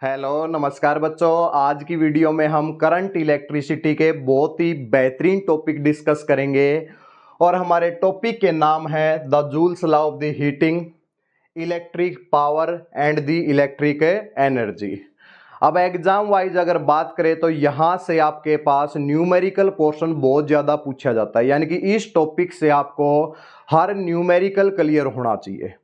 Hello नमस्कार बच्चों। आज की वीडियो में हम करंट इलेक्ट्रिसिटी के बहुत ही बेहतरीन टॉपिक डिस्कस करेंगे और हमारे टॉपिक के नाम है the joules law of the heating, electric power and the electric energy. अब एग्जाम वाइज अगर बात करें तो यहाँ से आपके पास न्यूमेरिकल पोर्शन बहुत ज़्यादा पूछा जाता है, यानी कि इस टॉपिक से आपको हर न्यूमेरिकल क्लियर होना चाहिए।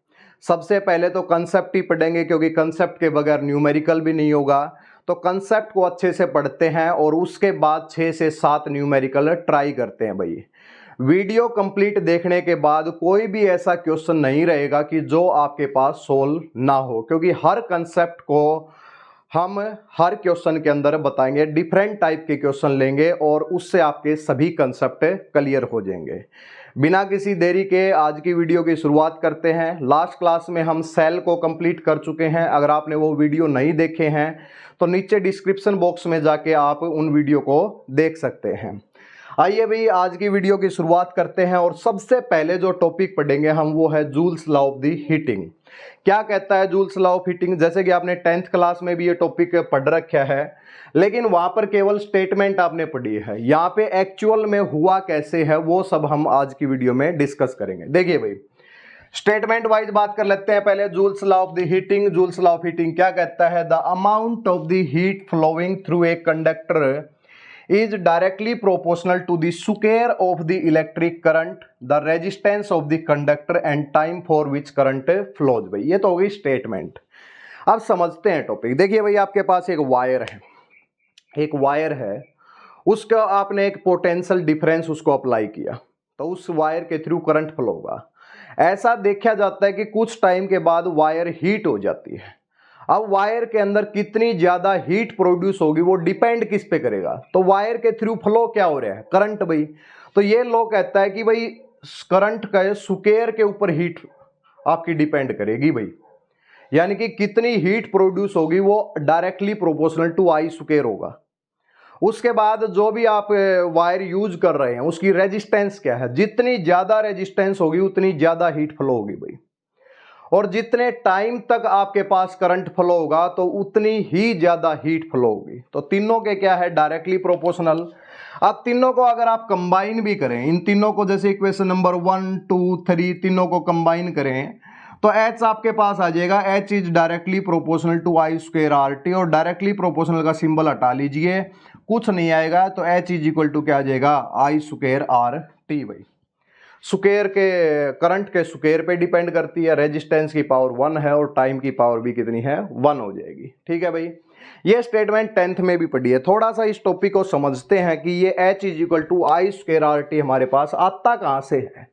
सबसे पहले तो कंसेप्ट ही पढ़ेंगे क्योंकि कंसेप्ट के बगैर न्यूमेरिकल भी नहीं होगा। तो कंसेप्ट को अच्छे से पढ़ते हैं और उसके बाद 6 से 7 न्यूमेरिकल ट्राई करते हैं भाई। वीडियो कंप्लीट देखने के बाद कोई भी ऐसा क्वेश्चन नहीं रहेगा कि जो आपके पास सोल्व ना हो, क्योंकि हर कंसेप्ट को हम हर क्वेश्चन के अंदर बताएंगे, डिफरेंट टाइप के क्वेश्चन लेंगे और उससे आपके सभी कंसेप्ट क्लियर हो जाएंगे। बिना किसी देरी के आज की वीडियो की शुरुआत करते हैं। लास्ट क्लास में हम सेल को कंप्लीट कर चुके हैं। अगर आपने वो वीडियो नहीं देखे हैं तो नीचे डिस्क्रिप्शन बॉक्स में जाके आप उन वीडियो को देख सकते हैं। आइए भाई आज की वीडियो की शुरुआत करते हैं और सबसे पहले जो टॉपिक पढ़ेंगे हम वो है joules law of the heating. क्या कहता है जूल्स लॉ ऑफ हीटिंग? जैसे कि आपने 10th क्लास में भी ये टॉपिक पढ़ रखा है, लेकिन वहां पर केवल स्टेटमेंट आपने पढ़ी है। यहाँ पे एक्चुअल में हुआ कैसे है वो सब हम आज की वीडियो में डिस्कस करेंगे। देखिए भाई, स्टेटमेंट वाइज बात कर लेते हैं पहले। Joule's law of the heating. Joule's law of heating क्या कहता है? The amount of the heat flowing through a conductor is directly proportional to the square of the electric current, the resistance of the conductor and time for which current flows। भाई ये तो हो गई statement. अब समझते हैं topic. देखिए भाई, आपके पास एक वायर है, उसका आपने एक पोटेंशियल डिफरेंस उसको अप्लाई किया तो उस वायर के थ्रू करंट फ्लो होगा। ऐसा देखा जाता है कि कुछ टाइम के बाद वायर हीट हो जाती है। अब वायर के अंदर कितनी ज्यादा हीट प्रोड्यूस होगी वो डिपेंड किस पे करेगा? तो वायर के थ्रू फ्लो क्या हो रहा है? करंट भाई। तो ये लो कहता है कि भाई करंट का स्क्वायर के ऊपर हीट आपकी डिपेंड करेगी भाई, यानी कि कितनी हीट प्रोड्यूस होगी वो directly proportional to I square होगा। उसके बाद जो भी आप वायर यूज कर रहे हैं उसकी रेजिस्टेंस क्या है? जितनी ज्यादा रेजिस्टेंस होगी उतनी ज्यादा हीट फ्लो होगी भाई, और जितने टाइम तक आपके पास करंट फ्लो होगा तो उतनी ही ज्यादा हीट फ्लो होगी। तो तीनों के क्या है? Directly proportional. अब तीनों को अगर आप कंबाइन भी करें, इन तीनों को जैसे इक्वेशन नंबर 1 2 3 तीनों को कंबाइन करें तो H आपके पास आ जाएगा। H is directly proportional to I square R T, और डायरेक्टली प्रोपोर्शनल का सिंबल हटा लीजिए, कुछ नहीं आएगा तो H इज इक्वल टू क्या आ जाएगा? आई स्क्वायर आर टी। भाई स्क्वायर के करंट के स्क्वायर पे डिपेंड करती है, रेजिस्टेंस की पावर 1 है और टाइम की पावर भी कितनी है? 1 हो जाएगी। ठीक है भाई, ये स्टेटमेंट 10th में भी पढ़ी है। थोड़ा सा इस टॉपिक को समझते हैं कि ये H is equal to I square R T हमारे पास आता कहां से है?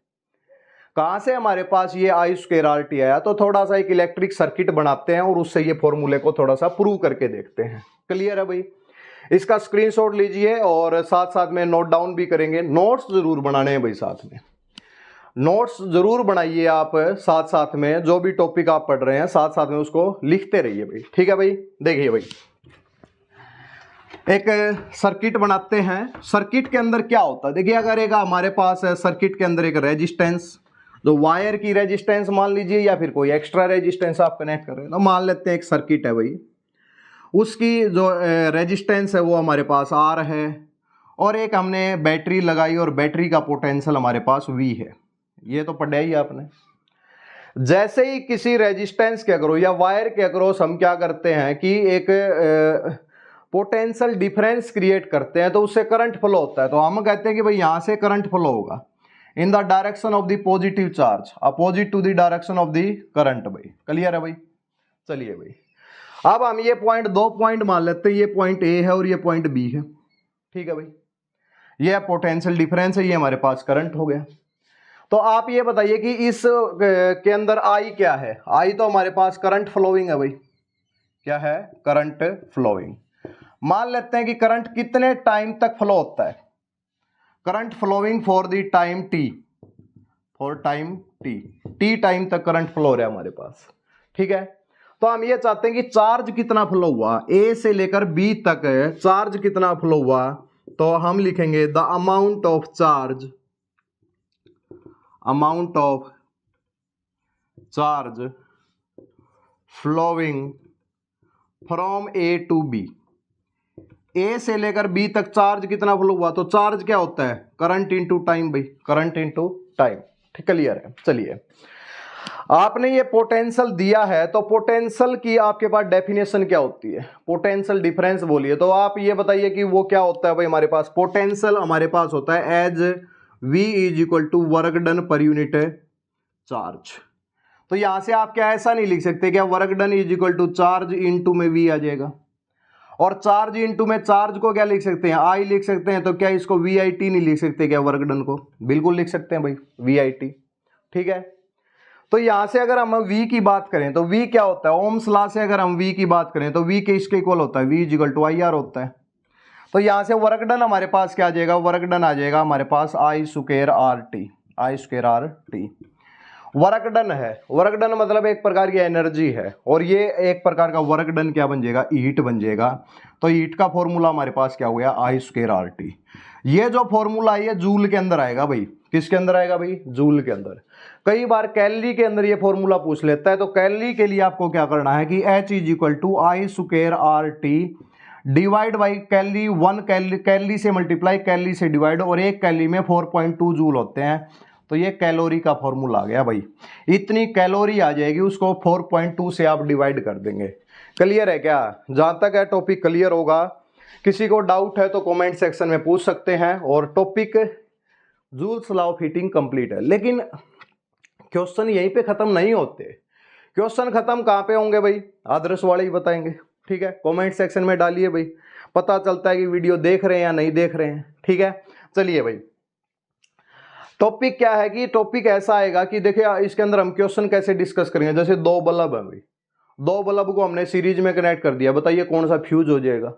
कहां से हमारे पास ये आई स्क्वायर आर टी आया? तो थोड़ा सा एक इलेक्ट्रिक सर्किट बनाते हैं और उससे ये फॉर्मूले को थोड़ा सा प्रूव करके देखते हैं। क्लियर है भाई? इसका स्क्रीनशॉट लीजिए और साथ साथ में नोट डाउन भी करेंगे। नोट्स जरूर बनाने हैं भाई, साथ में नोट्स जरूर बनाइए आप, साथ साथ में जो भी टॉपिक आप पढ़ रहे हैं साथ साथ में उसको लिखते रहिए भाई। ठीक है भाई, देखिए भाई एक सर्किट बनाते हैं। सर्किट के अंदर क्या होता है? देखिए, अगर एक हमारे पास है सर्किट के अंदर एक रेजिस्टेंस, जो वायर की रेजिस्टेंस मान लीजिए या फिर कोई एक्स्ट्रा रेजिस्टेंस आप कनेक्ट कर रहे हैं, तो मान लेते हैं एक सर्किट है भाई, उसकी जो रेजिस्टेंस है वो हमारे पास आर है और एक हमने बैटरी लगाई और बैटरी का पोटेंशियल हमारे पास वी है। ये तो पढ़ा ही आपने। जैसे ही किसी रेजिस्टेंस के अक्रॉस या वायर के अक्रॉस हम क्या करते हैं कि एक पोटेंशियल डिफरेंस क्रिएट करते हैं तो उससे करंट फ्लो होता है। तो हम कहते हैं कि भाई यहां से करंट फ्लो होगा in the direction of the positive charge, opposite to the direction of the current. भाई क्लियर है भाई? चलिए भाई, अब हम ये पॉइंट, 2 पॉइंट मान लेते हैं, ये पॉइंट ए है और ये पॉइंट बी है। ठीक है भाई, ये पोटेंशियल डिफरेंस है, ये हमारे पास करंट हो गया। तो आप ये बताइए कि इस के अंदर आई क्या है? आई तो हमारे पास करंट फ्लोइंग है भाई। क्या है? Current flowing. मान लेते हैं कि करंट कितने टाइम तक फ्लो होता है? Current flowing for the time T, for time T, T time तक करंट फ्लो हो रहा है हमारे पास। ठीक है, तो हम ये चाहते हैं कि चार्ज कितना फ्लो हुआ, ए से लेकर बी तक चार्ज कितना फ्लो हुआ, तो हम लिखेंगे the amount of charge, amount of charge flowing from A to B, A से लेकर बी तक चार्ज कितना फ्लो हुआ, तो चार्ज क्या होता है, करंट इनटू टाइम भाई, करंट इनटू टाइम। ठीक, क्लियर है। चलिए, आपने ये पोटेंशियल दिया है, तो पोटेंशियल की आपके पास डेफिनेशन क्या होती है, पोटेंशियल डिफरेंस बोलिए, तो आप ये बताइए कि वो क्या होता है भाई। हमारे पास पोटेंशियल हमारे पास होता है as V is equal to work done पर यूनिट चार्ज। तो यहां से आप क्या ऐसा नहीं लिख सकते क्या, work done is equal to charge into में V आ जाएगा, और चार्ज इनटू में चार्ज को क्या लिख सकते हैं, I लिख सकते हैं, तो क्या इसको VIT नहीं लिख सकते क्या, वर्क डन को बिल्कुल लिख सकते हैं भाई, VIT। ठीक है, तो यहां से अगर हम V की बात करें तो V क्या होता है, ओम्स लॉ से अगर हम V की बात करें तो V के इसके इक्वल होता है, V is equal to IR होता है। तो यहां से वर्क डन हमारे पास क्या आ जाएगा, वर्क डन आ जाएगा हमारे पास I square RT, I square RT work done है। वर्क डन मतलब एक प्रकार की एनर्जी है, और ये एक प्रकार का वर्क डन क्या बन जाएगा, हीट बन जाएगा। तो हीट का फॉर्मूला हमारे पास क्या हो गया, I स्क्वायर RT। ये जो फॉर्मूला है ये जूल के अंदर आएगा भाई, किसके अंदर आएगा भाई, जूल के अंदर। कई बार कैलोरी के अंदर ये फॉर्मूला पूछ लेता है, तो कैलोरी के लिए आपको क्या करना है कि H is equal to I square RT divide by calorie, 1 calorie से मल्टीप्लाई, कैलोरी से डिवाइड, और एक कैलोरी में 4.2 जूल होते हैं। तो ये कैलोरी का फॉर्मूला आ गया भाई, इतनी कैलोरी आ जाएगी, उसको 4.2 से आप डिवाइड कर देंगे। क्लियर है क्या, जहां तक है टॉपिक क्लियर होगा। किसी को डाउट है तो कमेंट सेक्शन में पूछ सकते हैं। और topic joules law of heating complete है, लेकिन क्वेश्चन यहीं पे खत्म नहीं होते। क्वेश्चन खत्म कहां पे होंगे भाई, आदर्श वाले ही बताएंगे। ठीक है, कमेंट सेक्शन में डालिए भाई, पता चलता है कि वीडियो देख रहे हैं या नहीं देख रहे हैं। ठीक है, चलिए भाई, टॉपिक क्या है कि टॉपिक ऐसा आएगा कि देखिए इसके अंदर हम क्वेश्चन कैसे डिस्कस करेंगे। जैसे दो बल्ब है भाई, दो बल्ब को हमने सीरीज में कनेक्ट कर दिया, बताइए कौन सा फ्यूज हो जाएगा।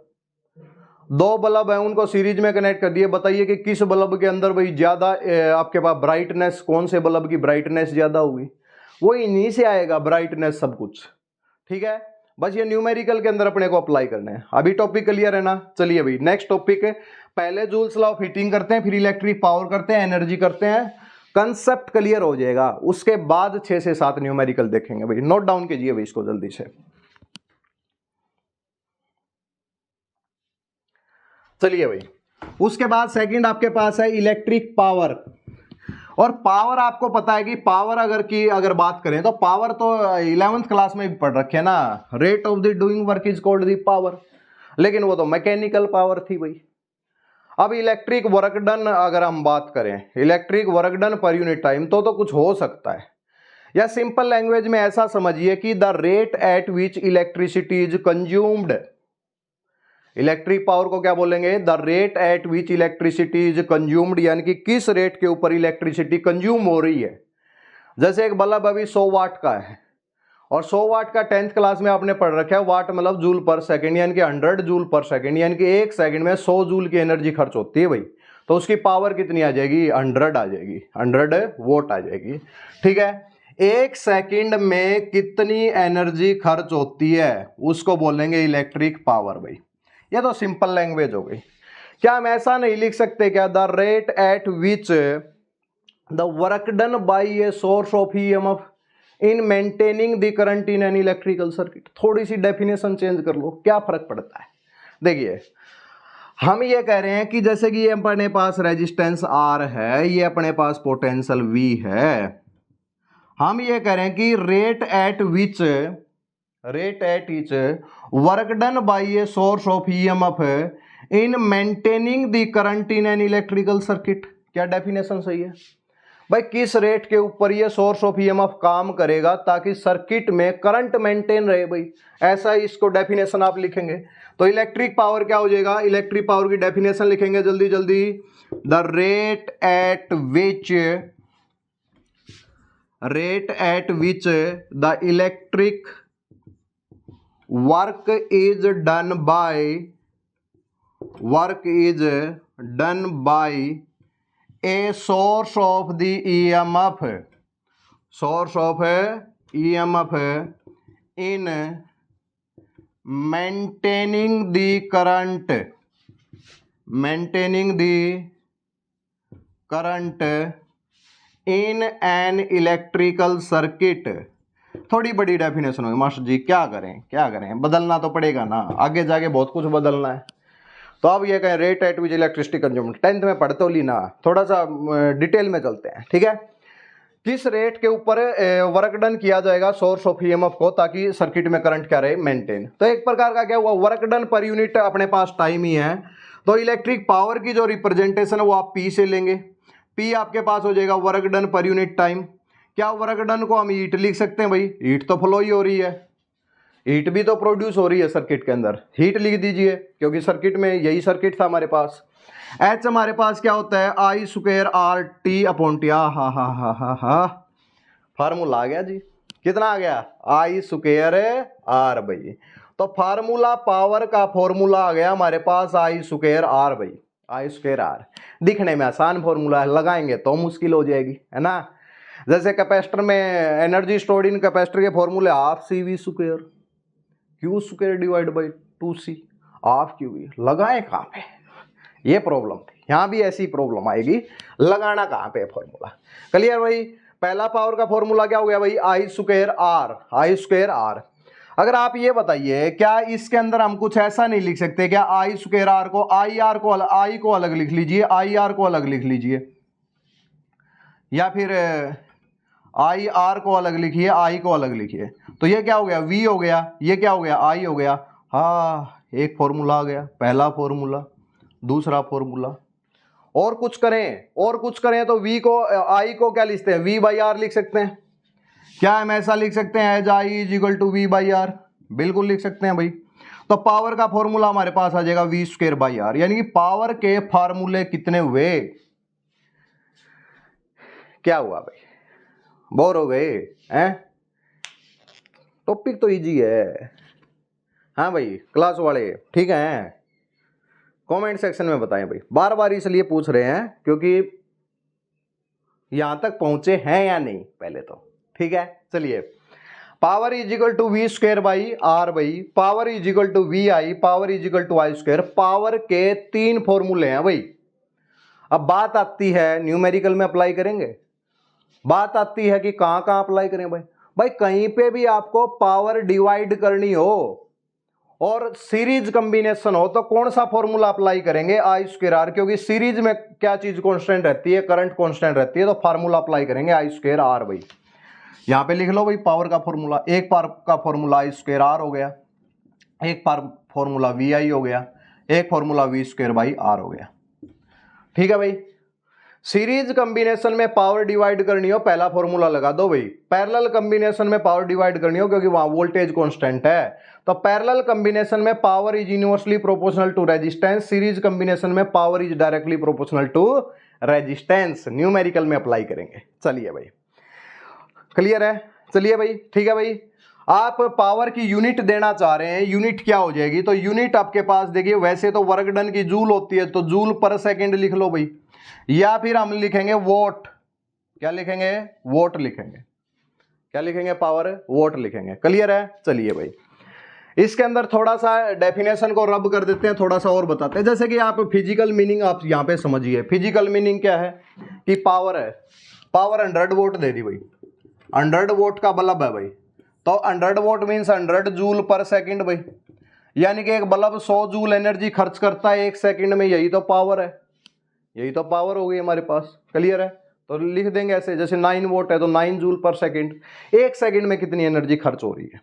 दो बल्ब है उनको सीरीज में कनेक्ट कर दिए, बताइए कि किस बल्ब के अंदर भाई ज्यादा आपके पास ब्राइटनेस, कौन से बल्ब की ब्राइटनेस ज्यादा होगी, वो इन्हीं से आएगा ब्राइटनेस सब कुछ। ठीक है, बस ये न्यूमेरिकल के अंदर अपने को अप्लाई करना है। अभी टॉपिक क्लियर है ना। चलिए भाई, नेक्स्ट टॉपिक, पहले जूल्स लॉ ऑफ हीटिंग करते हैं, फिर इलेक्ट्रिक पावर करते हैं, एनर्जी करते हैं, कंसेप्ट क्लियर हो जाएगा, उसके बाद 6 से 7 न्यूमेरिकल देखेंगे भाई। नोट डाउन कीजिए भाई इसको जल्दी से। चलिए भाई, उसके बाद सेकंड आपके पास है इलेक्ट्रिक पावर। और पावर आपको पता है कि पावर अगर बात करें तो पावर तो 11th क्लास में भी पढ़ रखे ना, rate of the doing work is called the power, लेकिन वो तो मैकेनिकल पावर थी भाई। अब इलेक्ट्रिक वर्क डन अगर हम बात करें, इलेक्ट्रिक वर्क डन पर यूनिट टाइम, तो कुछ हो सकता है, या सिंपल लैंग्वेज में ऐसा समझिए कि the rate at which electricity is consumed. Electric power को क्या बोलेंगे, the rate at which electricity is consumed, यानी कि किस रेट के ऊपर इलेक्ट्रिसिटी कंज्यूम हो रही है। जैसे एक बल्ब अभी 100 वाट का है, और 100 वाट का 10th क्लास में आपने पढ़ रखा है, वाट मतलब जूल पर सेकंड, यानी कि 100 जूल पर सेकंड, यानी कि एक सेकंड में 100 जूल की एनर्जी खर्च होती है भाई। तो उसकी पावर कितनी आ जाएगी, 100 आ जाएगी, 100 वोट आ जाएगी। ठीक है, एक सेकंड में कितनी एनर्जी खर्च होती है उसको बोलेंगे इलेक्ट्रिक पावर भाई। ये तो सिंपल लैंग्वेज हो गई। क्या हम ऐसा नहीं लिख सकते क्या, the rate at which the work done by a source of EMF in maintaining the current in an electrical circuit. थोड़ी सी डेफिनेशन चेंज कर लो, क्या फर्क पड़ता है। देखिए, हम ये कह रहे हैं कि जैसे कि ये अपने पास रेजिस्टेंस R है, ये अपने पास पोटेंशियल V है, हम ये कह रहे हैं कि rate at which work done by a source of EMF in maintaining the current in an electrical circuit. क्या डेफिनेशन सही है भाई, किस रेट के ऊपर ये सोर्स ऑफ ईएमएफ काम करेगा ताकि सर्किट में करंट मेंटेन रहे भाई, ऐसा ही इसको डेफिनेशन आप लिखेंगे। तो इलेक्ट्रिक पावर क्या हो जाएगा, इलेक्ट्रिक पावर की डेफिनेशन लिखेंगे जल्दी जल्दी, the rate at which the electric work is done by a source of the EMF in maintaining the current in an electrical circuit थोड़ी बड़ी डेफिनेशन होगी मास्टर जी, क्या करें, बदलना तो पड़ेगा ना, आगे जाके बहुत कुछ बदलना है। तो अब ये कहें rate at which electricity consume, 10th में पढ़ते हो ली ना, थोड़ा सा डिटेल में चलते हैं, ठीक है। किस रेट के ऊपर वर्क डन किया जाएगा सोर्स ऑफ ईएमएफ को, ताकि सर्किट में करंट क्या रहे, मेंटेन। तो एक प्रकार का क्या हुआ, वर्क डन पर यूनिट अपने पास टाइम ही है, तो इलेक्ट्रिक पावर की जो रिप्रेजेंटेशन है वो आप पी से लेंगे। पी आपके पास हो जाएगा वर्क डन पर यूनिट टाइम। क्या वर्क डन को हम हीट लिख सकते हैं भाई, हीट तो फ्लो ही हो रही है, हीट भी तो प्रोड्यूस हो रही है सर्किट के अंदर, हीट लिख दीजिए, क्योंकि सर्किट में यही सर्किट था हमारे पास। एच हमारे पास क्या होता है, I square R T upon T. हा फार्मूला आ गया जी, कितना आ गया, आई स्क्वायर आर भाई। तो फार्मूला पावर का फॉर्मूला आ गया हमारे पास आई स्क्वायर आर भाई, आई स्क्वायर आर। दिखने में आसान फॉर्मूला है, लगाएंगे तो मुश्किल हो जाएगी, है ना। जैसे कैपेसिटर में एनर्जी स्टोर्ड इन कैपेसिटर के फॉर्मूले half C V square Q square divide by 2c, half Q V. लगाए कहाँ पे, ये प्रॉब्लम थी, यहां भी ऐसी प्रॉब्लम आएगी, लगाना कहाँ पे फॉर्मूला। क्लियर भाई। पहला पावर का फॉर्मूला क्या हो गया भाई, I square R, I square R. अगर आप ये बताइए, क्या इसके अंदर हम कुछ ऐसा नहीं लिख सकते, क्या आई स्क्वायर आर को, आई आर को, आई को अलग लिख लीजिए, आई आर को अलग लिख लीजिए, या फिर आई आर को अलग लिखिए, आई को अलग लिखिए। तो ये क्या हो गया, वी हो गया, ये क्या हो गया, आई हो गया। हाँ, एक फॉर्मूला आ गया, पहला फॉर्मूला, दूसरा फॉर्मूला। और कुछ करें तो वी को, आई को क्या लिखते हैं, वी बाई आर लिख सकते हैं। क्या हम ऐसा लिख सकते हैं, as I is equal to V by R, बिल्कुल लिख सकते हैं भाई। तो पावर का फॉर्मूला हमारे पास आ जाएगा वी स्क्वायर बाई आर, यानी कि पावर के फार्मूले कितने हुए, क्या हुआ भाई, बोर हो गए हैं। टॉपिक तो इजी है, हाँ भाई क्लास वाले, ठीक है। कमेंट सेक्शन में बताएं भाई, बार बार इसलिए पूछ रहे हैं क्योंकि यहां तक पहुंचे हैं या नहीं पहले तो, ठीक है। चलिए, power is equal to V square by R भाई, power is equal to V I, power is equal to I square. Power के 3 फॉर्मूले हैं भाई। अब बात आती है न्यूमेरिकल में अप्लाई करेंगे, बात आती है कि कहां कहां अप्लाई करें भाई। भाई कहीं पे भी आपको पावर डिवाइड करनी हो और सीरीज कॉम्बिनेशन हो तो कौन सा फॉर्मूला अप्लाई करेंगे, आई स्क्वायर आर, क्योंकि सीरीज में क्या चीज कांस्टेंट रहती है, करंट कांस्टेंट रहती है, तो फार्मूला अप्लाई करेंगे आई स्क्वायर आर भाई। यहां पे लिख लो भाई पावर का फॉर्मूला, एक पावर का फॉर्मूला आई स्क्वायर आर हो गया, एक फॉर्मूला वी आई हो गया, एक formula V square by R हो गया, ठीक है भाई। सीरीज कॉम्बिनेशन में पावर डिवाइड करनी हो, पहला फॉर्मूला लगा दो भाई। पैरेलल कॉम्बिनेशन में पावर डिवाइड करनी हो, क्योंकि वहां वोल्टेज कांस्टेंट है, तो पैरेलल कॉम्बिनेशन में power is inversely proportional to resistance, series combination में power is directly proportional to resistance. Numerical में अप्लाई करेंगे। चलिए भाई, क्लियर है, चलिए भाई, ठीक है भाई। आप पावर की यूनिट देना चाह रहे हैं, यूनिट क्या हो जाएगी, तो यूनिट आपके पास देखिए, वैसे तो वर्क डन की जूल होती है, तो जूल पर सेकंड लिख लो भाई, या फिर हम लिखेंगे वोट, क्या लिखेंगे, वोट लिखेंगे, क्या लिखेंगे, पावर वोट लिखेंगे। क्लियर है। चलिए भाई, इसके अंदर थोड़ा सा डेफिनेशन को रब कर देते हैं, थोड़ा सा और बताते हैं। जैसे कि आप फिजिकल मीनिंग आप यहां पे समझिए। फिजिकल मीनिंग क्या है कि पावर है, पावर 100 वोट दे दी भाई, 100 वोट का बल्ब है भाई, तो 100 वोट मीन्स 100 जूल पर सेकंड भाई, यानी कि एक बल्ब 100 जूल एनर्जी खर्च करता है 1 सेकंड में, यही तो पावर है, यही तो पावर हो गई हमारे पास। क्लियर है। तो लिख देंगे ऐसे, जैसे 9 वोट है तो 9 जूल पर सेकंड, 1 सेकंड में कितनी एनर्जी खर्च हो रही है।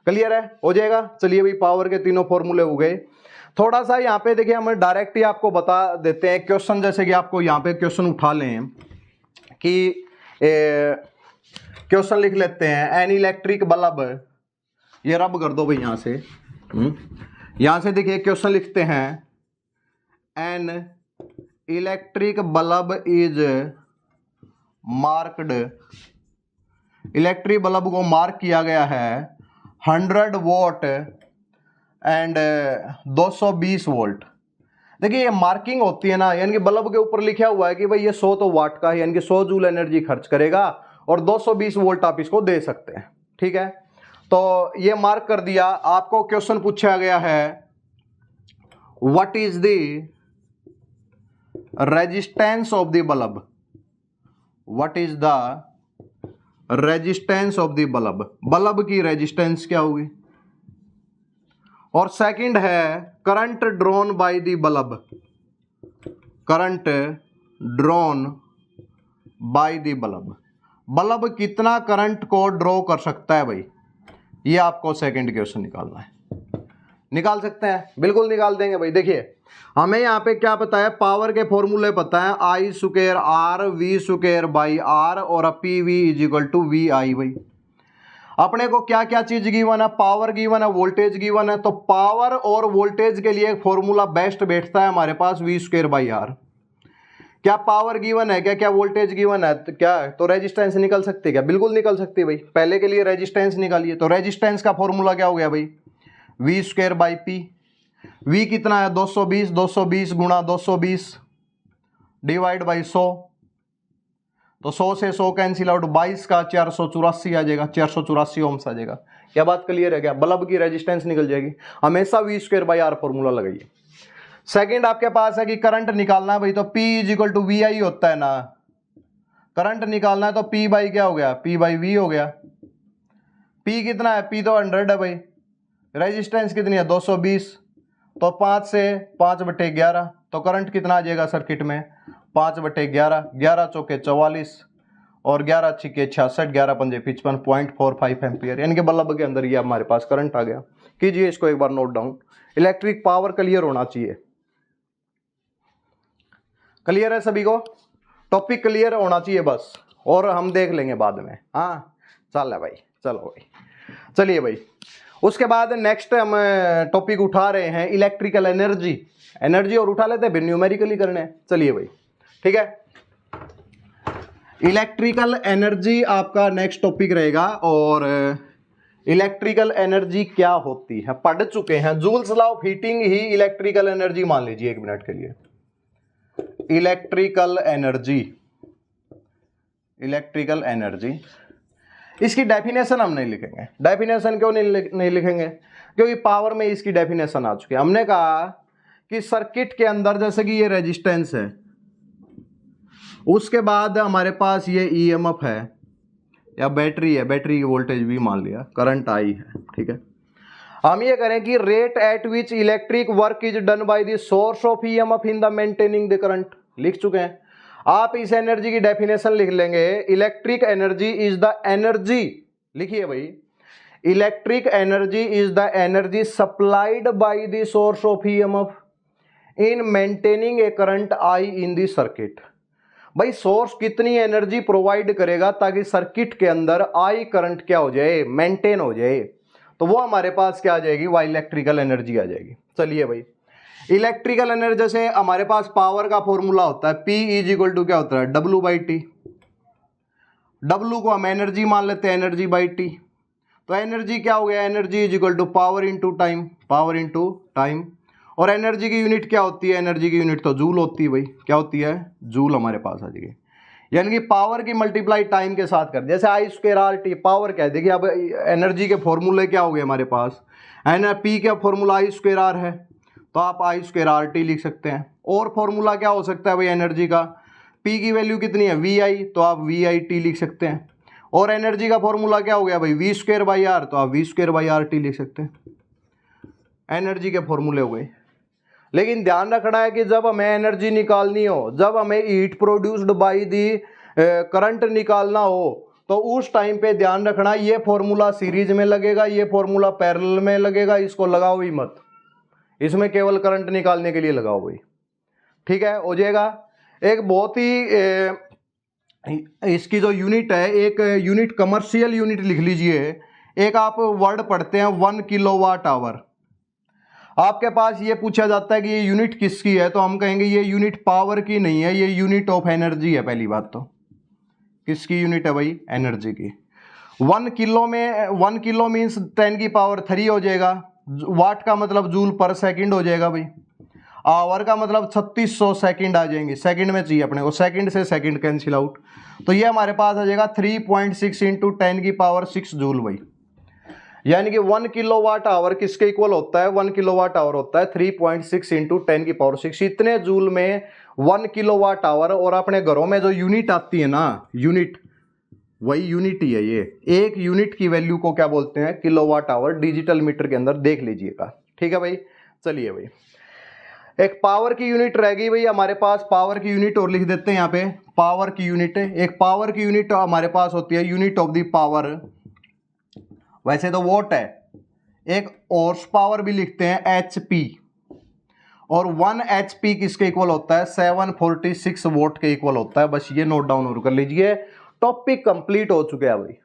क्लियर है, हो जाएगा। चलिए भाई, पावर के तीनों फॉर्मूले हो गए। थोड़ा सा यहाँ पे देखिए, हम डायरेक्ट ही आपको बता देते हैं क्वेश्चन, जैसे कि आपको यहाँ पे क्वेश्चन उठा लें कि क्वेश्चन लिख लेते हैं, एन इलेक्ट्रिक बल्ब, ये रब कर दो भाई यहां से, यहां से देखिए क्वेश्चन लिखते हैं, an electric bulb is marked, electric bulb को मार्क किया गया है 100 वोल्ट एंड 220 वोल्ट। देखिए ये मार्किंग होती है ना, यानी कि बल्ब के ऊपर लिखा हुआ है कि भाई ये 100 तो वाट का है, यानी कि 100 जूल एनर्जी खर्च करेगा, और 220 वोल्ट आप इसको दे सकते हैं, ठीक है। तो ये मार्क कर दिया। आपको क्वेश्चन पूछा गया है, what is the resistance of the bulb, what is the resistance of the bulb, bulb की रेजिस्टेंस क्या होगी। और सेकंड है current drawn by the bulb, current drawn by the bulb, bulb कितना करंट को ड्रॉ कर सकता है भाई, ये आपको सेकंड क्वेश्चन निकालना है। निकाल सकते हैं, बिल्कुल निकाल देंगे भाई। देखिए हमें यहाँ पे क्या पता है, पावर के फॉर्मूले पता है, I square R V square by R और P V is equal to V I. भाई अपने को क्या क्या चीज गिवन है, पावर गिवन है, वोल्टेज गिवन है, तो पावर और वोल्टेज के लिए एक फॉर्मूला बेस्ट बैठता है हमारे पास वी स्क्वायर बाई आर। क्या पावर गिवन है, क्या क्या वोल्टेज गिवन है, तो क्या तो रेजिस्टेंस निकल सकती है क्या, बिल्कुल निकल सकती है भाई। पहले के लिए रेजिस्टेंस निकालिए, तो रेजिस्टेंस का फॉर्मूला क्या हो गया भाई, V square by P. V कितना है 220, 220 गुणा 220 डिवाइड बाई 100, तो 100 से 100 कैंसिल आउट, 22 का 484 आ जाएगा, 484 ओम्स आ जाएगा। क्या बात क्लियर है क्या, बल्ब की रेजिस्टेंस निकल जाएगी। हमेशा V square by R formula लगाइए। सेकंड आपके पास है कि करंट निकालना है भाई, तो P is equal to V I होता है ना, करंट निकालना है तो P बाई क्या हो गया, P बाई वी हो गया। P कितना है, P तो 100 है भाई, रेजिस्टेंस कितनी है 220, तो 5 से 5/11, तो करंट कितना आ जाएगा सर्किट में 5/11, 11 चौके 44 और 11 छिके 66, 11 पंजे 55, 0.45 एम्पियर, यानी कि बल्ब के अंदर ये हमारे पास करंट आ गया। कीजिए इसको एक बार note down. Electric power clear होना चाहिए, क्लियर है सभी को, टॉपिक क्लियर होना चाहिए बस, और हम देख लेंगे बाद में। हाँ चल है भाई, चलो भाई, चलिए भाई। उसके बाद नेक्स्ट हम टॉपिक उठा रहे हैं इलेक्ट्रिकल एनर्जी, एनर्जी और उठा लेते हैं फिर न्यूमेरिकली करने हैं। चलिए भाई ठीक है, इलेक्ट्रिकल एनर्जी आपका नेक्स्ट टॉपिक रहेगा। और इलेक्ट्रिकल एनर्जी क्या होती है पढ़ चुके हैं, joules law of heating he electrical energy मान लीजिए, एक मिनट के लिए। इलेक्ट्रिकल एनर्जी, इलेक्ट्रिकल एनर्जी, इसकी डेफिनेशन हम नहीं लिखेंगे। डेफिनेशन क्यों नहीं लिखेंगे, क्योंकि पावर में इसकी डेफिनेशन आ चुकी है। हमने कहा कि सर्किट के अंदर जैसे कि ये रेजिस्टेंस है, उसके बाद हमारे पास ये ईएमएफ है या बैटरी है, बैटरी की वोल्टेज भी मान लिया, करंट आई है, ठीक है। हम ये करें कि rate at which electric work is done by the source of EMF in the maintaining the current, लिख चुके हैं। आप इस एनर्जी की डेफिनेशन लिख लेंगे, electric energy is the energy, लिखिए भाई, electric energy is the energy supplied by the source of EMF in maintaining A current I in the circuit. भाई सोर्स कितनी एनर्जी प्रोवाइड करेगा ताकि सर्किट के अंदर आई करंट क्या हो जाए, मेंटेन हो जाए, तो वो हमारे पास क्या आ जाएगी, वह इलेक्ट्रिकल एनर्जी आ जाएगी। चलिए भाई, इलेक्ट्रिकल एनर्जी जैसे हमारे पास पावर का फॉर्मूला होता है, P इज इक्वल टू क्या होता है, W बाई टी। W को हम एनर्जी मान लेते हैं, एनर्जी बाई टी, तो एनर्जी क्या हो गया, energy is equal to power into time, power into time. और एनर्जी की यूनिट क्या होती है, एनर्जी की यूनिट तो जूल होती है भाई, क्या होती है, जूल हमारे पास आ जाएगी। यानी कि पावर की मल्टीप्लाई टाइम के साथ कर, जैसे आई स्क्वायर आर टी पावर क्या है, देखिए अब एनर्जी के फॉर्मूले क्या हो गए हमारे पास, P का फॉर्मूला आई स्क्वायर आर है, तो आप आई स्क्वायर आर टी लिख सकते हैं। और फॉर्मूला क्या हो सकता है भाई एनर्जी का, P की वैल्यू कितनी है वी आई, तो आप वी आई टी लिख सकते हैं। और एनर्जी का फॉर्मूला क्या हो गया भाई वी स्क्वायर बाई आर, तो आप V square by R T लिख सकते हैं। एनर्जी के फॉर्मूले हो गए। लेकिन ध्यान रखना है कि जब हमें एनर्जी निकालनी हो, जब हमें heat produced by the current निकालना हो, तो उस टाइम पे ध्यान रखना ये फॉर्मूला सीरीज में लगेगा, ये फॉर्मूला पैरेलल में लगेगा, इसको लगाओ ही मत, इसमें केवल करंट निकालने के लिए लगाओ भाई, ठीक है, हो जाएगा। एक बहुत ही इसकी जो यूनिट है, एक यूनिट कमर्शियल यूनिट लिख लीजिए। एक आप वर्ड पढ़ते हैं 1 किलोवाट आवर, आपके पास ये पूछा जाता है कि ये यूनिट किसकी है, तो हम कहेंगे ये यूनिट पावर की नहीं है, ये यूनिट ऑफ एनर्जी है। पहली बात तो किसकी यूनिट है भाई, एनर्जी की। 1 किलो में 1 किलो मीन्स 10 की पावर 3 हो जाएगा, वाट का मतलब जूल पर सेकंड हो जाएगा भाई, आवर का मतलब 3600 सेकंड आ जाएंगे, सेकंड में चाहिए अपने को, सेकंड से सेकंड कैंसिल आउट, तो ये हमारे पास आ जाएगा 3.6 इंटू 10 की पावर 6 जूल भाई। यानी कि 1 किलोवाट आवर किसके इक्वल होता है, 1 किलोवाट आवर होता है 3.6 इंटू 10 की पावर 6, इतने जूल में 1 किलोवाट आवर। और अपने घरों में जो यूनिट आती है ना, यूनिट वही यूनिट ही है ये। एक यूनिट की वैल्यू को क्या बोलते हैं, किलोवाट आवर, डिजिटल मीटर के अंदर देख लीजिएगा। ठीक है भाई, चलिए भाई, एक पावर की यूनिट रह गई भाई हमारे पास। पावर की यूनिट और लिख देते हैं यहाँ पे, पावर की यूनिट। एक पावर की यूनिट हमारे पास होती है यूनिट ऑफ द पावर, वैसे तो वोट है। एक हॉर्स पावर भी लिखते हैं HP, और 1 HP किसके इक्वल होता है, 746 वोट के इक्वल होता है। बस ये नोट डाउन और कर लीजिए, टॉपिक कंप्लीट हो चुका है भाई।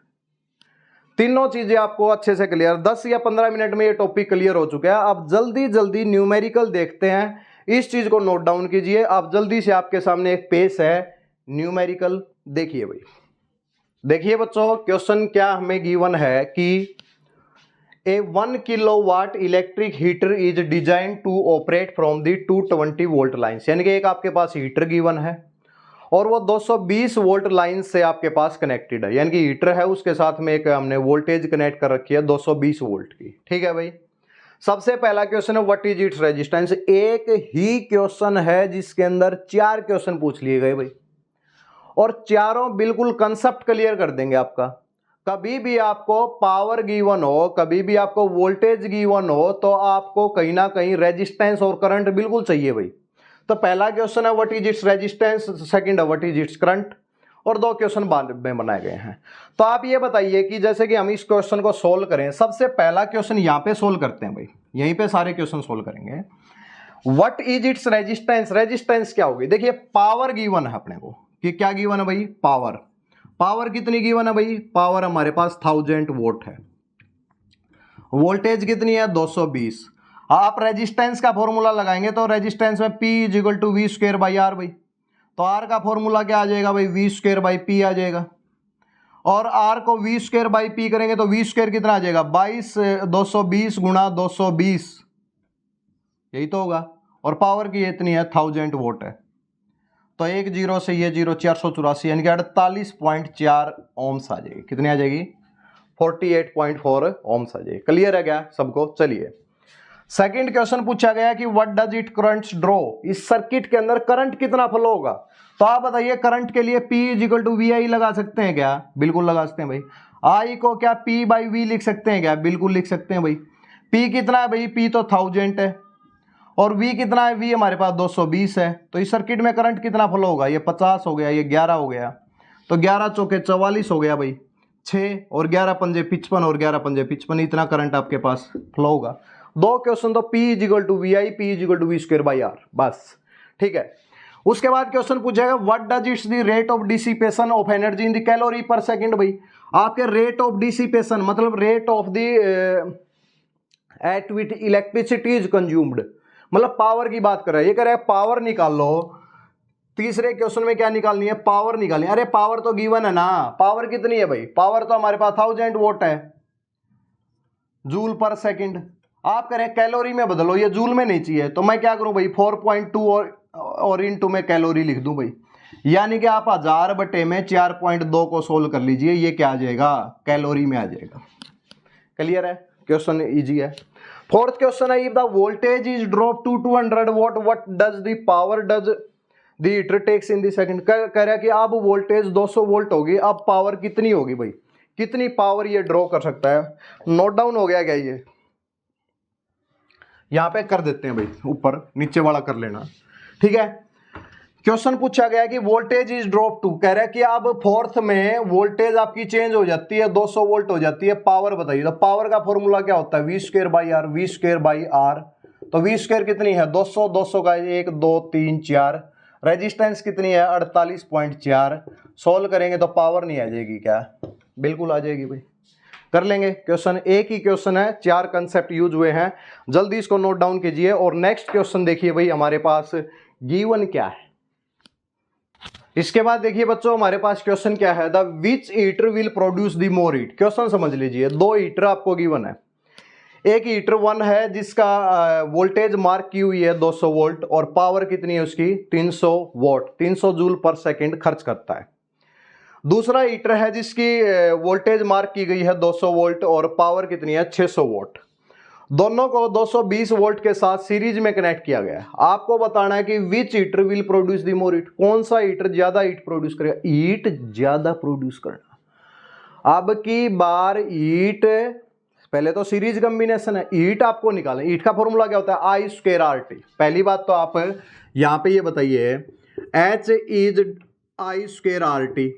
तीनों चीजें आपको अच्छे से क्लियर, 10 या 15 मिनट में ये टॉपिक क्लियर हो चुका है। अब जल्दी जल्दी न्यूमेरिकल देखते हैं, इस चीज को नोट डाउन कीजिए। आप जल्दी से, आपके सामने एक पेज है न्यूमेरिकल, देखिए भाई। देखिए बच्चों, क्वेश्चन क्या हमें गिवन है कि a 1 kilowatt electric heater is design to operate from the 220 volt lines, यानी कि एक आपके पास हीटर गिवन है और वो 220 वोल्ट लाइन से आपके पास कनेक्टेड है, यानी कि हीटर है उसके साथ में एक हमने वोल्टेज कनेक्ट कर रखी है 220 वोल्ट की। ठीक है भाई, सबसे पहला क्वेश्चन है व्हाट इज इट्स रेजिस्टेंस। एक ही क्वेश्चन है जिसके अंदर 4 क्वेश्चन पूछ लिए गए भाई, और चारों बिल्कुल कंसेप्ट क्लियर कर देंगे आपका। कभी भी आपको पावर गिवन हो, कभी भी आपको वोल्टेज गिवन हो, तो आपको कहीं ना कहीं रेजिस्टेंस और करंट बिल्कुल चाहिए भाई। तो पहला क्वेश्चन है what is its resistance, second है व्हाट इज इट्स करंट, और 2 क्वेश्चन बाद में बनाए गए हैं। तो आप ये बताइए कि जैसे कि हम इस क्वेश्चन को सोल्व करें, सबसे पहला क्वेश्चन यहाँ पे सोल्व करते हैं भाई, यहीं पे सारे क्वेश्चन सोल्व करेंगे। What is its resistance, resistance क्या होगी। देखिए पावर गिवन है अपने को, कि क्या गिवन है भाई, पावर। पावर कितनी गिवन है भाई, पावर हमारे पास 1000 वोट है। वोल्टेज कितनी है, 220। आप रेजिस्टेंस का फॉर्मूला लगाएंगे तो रेजिस्टेंस में P = V²/R भाई, तो R का फॉर्मूला क्या आ जाएगा भाई, V²/P आ जाएगा। और R को V²/P करेंगे तो V² कितना आ जाएगा, 220 गुणा 220, यही तो होगा। और पावर की इतनी है 1000 वोट है, तो एक जीरो से ये जीरो, 484, यानी कि 48.4 ओम्स आ जाएगी। कितनी आ जाएगी, 48.4 ओम्स आ जाएगी। क्लियर है क्या सबको। चलिए सेकंड क्वेश्चन पूछा गया कि what does it currents draw, इस सर्किट के अंदर करंट कितना फ्लो होगा। तो आप बताइए, करंट के लिए P = VI लगा सकते हैं क्या, बिल्कुल लगा सकते हैं भाई। I को क्या P/V लिख सकते हैं क्या, बिल्कुल लिख सकते हैं भाई। P कितना है भाई, P तो 1000 है, और V कितना है, V हमारे पास 220 है। तो इस सर्किट में करंट कितना फ्लो होगा, ये 50 हो गया, ये 11 हो गया, तो 11 चौके 44 हो गया भाई, 6 और 11 पंजे 55 और 11 पंजे 55, इतना करंट आपके पास फ्लो होगा। 2 क्वेश्चन तो P = VI, P = V²/R, बस। ठीक है, उसके बाद क्वेश्चन पूछेगा what does it's the rate of dissipation of energy in the calorie पर सेकंड भाई। आपके रेट ऑफ डिसिपेशन मतलब rate of the eight which electricity is consumed, मतलब पावर की बात कर रहा है। ये कह रहा है पावर निकाल लो, तीसरे क्वेश्चन में क्या निकालनी है, पावर निकालनी है। अरे पावर तो गिवन है ना, पावर कितनी है भाई, पावर तो हमारे पास 1000 वोट है, जूल पर सेकंड। आप कह रहे हैं कैलोरी में बदलो, ये जूल में नहीं चाहिए, तो मैं क्या करूं भाई, 4.2 और इनटू में कैलोरी लिख दूं भाई, यानी कि आप 1000 बटे में 4.2 को सोल्व कर लीजिए, ये क्या आ जाएगा, कैलोरी में आ जाएगा। क्लियर है, क्वेश्चन इजी है। फोर्थ क्वेश्चन है, if the voltage is drop to 200 volt, what does the power does the heater takes in the second. कह रहा है कि अब वोल्टेज 200 वोल्ट होगी, अब पावर कितनी होगी भाई, कितनी पावर ये ड्रॉ कर सकता है। नोट डाउन हो गया क्या, ये यहां पे कर देते हैं भाई, ऊपर नीचे वाला कर लेना। ठीक है, क्वेश्चन पूछा गया कि वोल्टेज इज ड्रॉप टू, कह रहा है कि अब फोर्थ में वोल्टेज आपकी चेंज हो जाती है, 200 वोल्ट हो जाती है। पावर बताइए, तो पावर का फॉर्मूला क्या होता है, V²/R, V²/R। तो V² कितनी है, 200, 200 का 1 2 3 4, रेजिस्टेंस कितनी है 48.4। सोल्व करेंगे तो पावर नहीं आ जाएगी क्या, बिल्कुल आ जाएगी भाई। कर लेंगे क्वेश्चन, एक ही क्वेश्चन है, 4 कंसेप्ट यूज हुए हैं, जल्दी इसको नोट डाउन कीजिए। और नेक्स्ट क्वेश्चन देखिए भाई, हमारे पास गिवन क्या है। इसके बाद देखिए बच्चों, हमारे पास क्वेश्चन क्या है, the which heater will produce the more heat. Question समझ लीजिए, 2 हीटर आपको गिवन है। एक हीटर 1 है जिसका वोल्टेज मार्क की हुई है 200 वोल्ट, और पावर कितनी है उसकी 300 वोट, 300 जूल पर सेकंड खर्च करता है। दूसरा हीटर है जिसकी वोल्टेज मार्क की गई है 200 वोल्ट और पावर कितनी है 600 वोट। दोनों को 220 वोल्ट के साथ सीरीज में कनेक्ट किया गया है। आपको बताना है कि which heater will produce the more heat, कौन सा हीटर ज्यादा हीट प्रोड्यूस करेगा, हीट ज्यादा प्रोड्यूस करना। अब की बार हीट, पहले तो सीरीज कॉम्बिनेशन है, हीट आपको निकालना, हीट का फॉर्मूला क्या होता है, आई स्क्वायर आर टी। पहली बात तो आप यहां पे ये बताइए H is I square R T,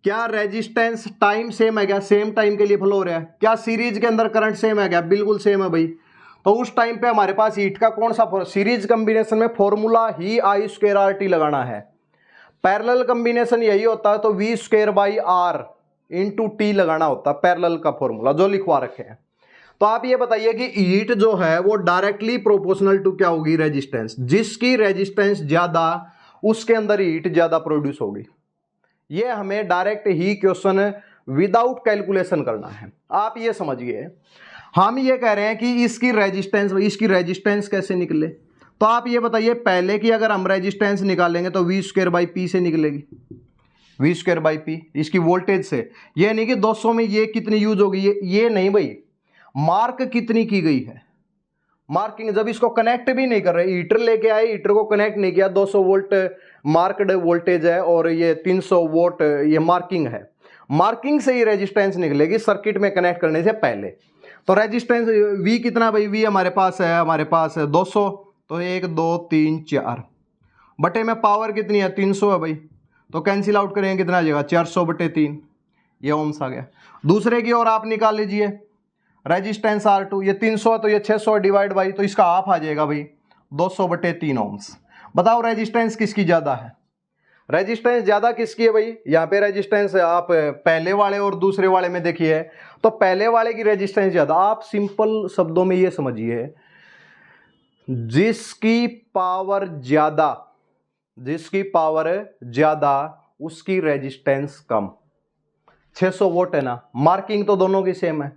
क्या रेजिस्टेंस टाइम सेम है क्या, सेम टाइम के लिए फ्लो हो रहा है क्या, सीरीज के अंदर करंट सेम है क्या, बिल्कुल सेम है भाई। तो उस टाइम पे हमारे पास हीट का कौन सा सीरीज कॉम्बिनेशन में फॉर्मूला ही आई स्क्वायर आर टी लगाना है। पैरेलल कॉम्बिनेशन यही होता है तो V square by R into T लगाना होता है, पैरेलल का फॉर्मूला जो लिखवा रखे हैं। तो आप ये बताइए कि हीट जो है वो डायरेक्टली प्रोपोर्शनल टू क्या होगी, रेजिस्टेंस, जिसकी रेजिस्टेंस ज्यादा उसके अंदर हीट ज्यादा प्रोड्यूस होगी। ये हमें डायरेक्ट ही क्वेश्चन विदाउट कैलकुलेशन करना है। आप ये समझिए, हम ये कह रहे हैं कि इसकी रेजिस्टेंस कैसे निकले, तो आप ये बताइए पहले की अगर हम रेजिस्टेंस निकालेंगे तो वी स्क्वायर बाई पी से निकलेगी, वी स्क्वायर बाई पी इसकी वोल्टेज से। ये नहीं कि 200 में ये कितनी यूज होगी, ये नहीं भाई, मार्क कितनी की गई है, मार्किंग जब इसको कनेक्ट भी नहीं कर रहे, हीटर लेके आए, हीटर को कनेक्ट नहीं किया, 200 वोल्ट मार्क्ड वोल्टेज है और ये 300 वोल्ट ये मार्किंग है, मार्किंग से ही रेजिस्टेंस निकलेगी सर्किट में कनेक्ट करने से पहले। तो रेजिस्टेंस वी कितना भाई, वी हमारे पास है 200, तो 1 2 3 4 बटे में पावर कितनी है 300 है भाई, तो कैंसिल आउट करेंगे कितना आ जाएगा 400 बटे 3, ये ओम्स आ गया। दूसरे की ओर आप निकाल लीजिए रेजिस्टेंस R2, ये 300 है तो ये 600 डिवाइड बाई, तो इसका हाफ आ जाएगा भाई 200 बटे 3 ओम्स। बताओ रेजिस्टेंस किसकी ज्यादा है, रेजिस्टेंस ज्यादा किसकी है भाई, यहाँ पे रेजिस्टेंस आप पहले वाले और दूसरे वाले में देखिए तो पहले वाले की रेजिस्टेंस ज्यादा। आप सिंपल शब्दों में ये समझिए, जिसकी पावर ज्यादा उसकी रेजिस्टेंस कम। 600 वोट है ना, मार्किंग तो दोनों की सेम है,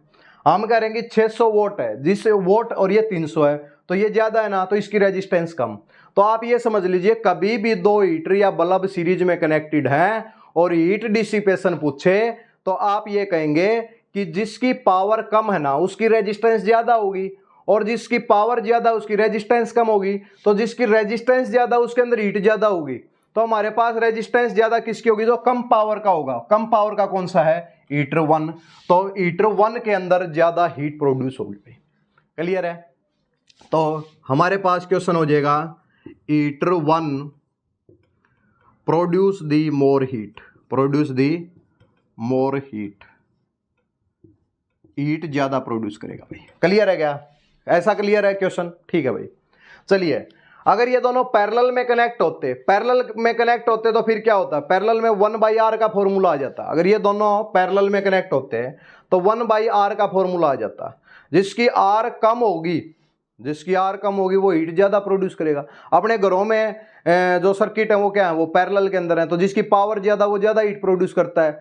हम करेंगे 600 वोट है, जिस वोट और ये 300 है तो ये ज्यादा है ना, तो इसकी रेजिस्टेंस कम। तो आप ये समझ लीजिए कभी भी दो हीटर या बल्ब सीरीज में कनेक्टेड हैं और हीट डिसिपेशन पूछे तो आप ये कहेंगे कि जिसकी पावर कम है ना उसकी रेजिस्टेंस ज्यादा होगी, और जिसकी पावर ज्यादा उसकी रेजिस्टेंस कम होगी, तो जिसकी रेजिस्टेंस ज्यादा उसके अंदर हीट ज्यादा होगी। तो हमारे पास रेजिस्टेंस ज्यादा किसकी होगी, जो कम पावर का होगा। कम पावर का कौन सा है, हीटर 1, तो हीटर 1 के अंदर ज्यादा हीट प्रोड्यूस होगी। क्लियर है, तो हमारे पास क्वेश्चन हो जाएगा heater 1 produce the more heat, heat ज्यादा प्रोड्यूस करेगा भाई। क्लियर है क्या, ऐसा क्लियर है क्वेश्चन, ठीक है भाई। चलिए, अगर ये दोनों पैरेलल में कनेक्ट होते तो फिर क्या होता है, पैरेलल में 1/r का फॉर्मूला आ जाता। अगर ये दोनों पैरेलल में कनेक्ट होते हैं तो 1/r का फॉर्मूला आ जाता। जिसकी r कम होगी वो हीट ज्यादा प्रोड्यूस करेगा। अपने घरों में जो सर्किट है वो क्या है, वो पैरेलल के अंदर है, तो जिसकी पावर ज्यादा वो ज्यादा हीट प्रोड्यूस करता है।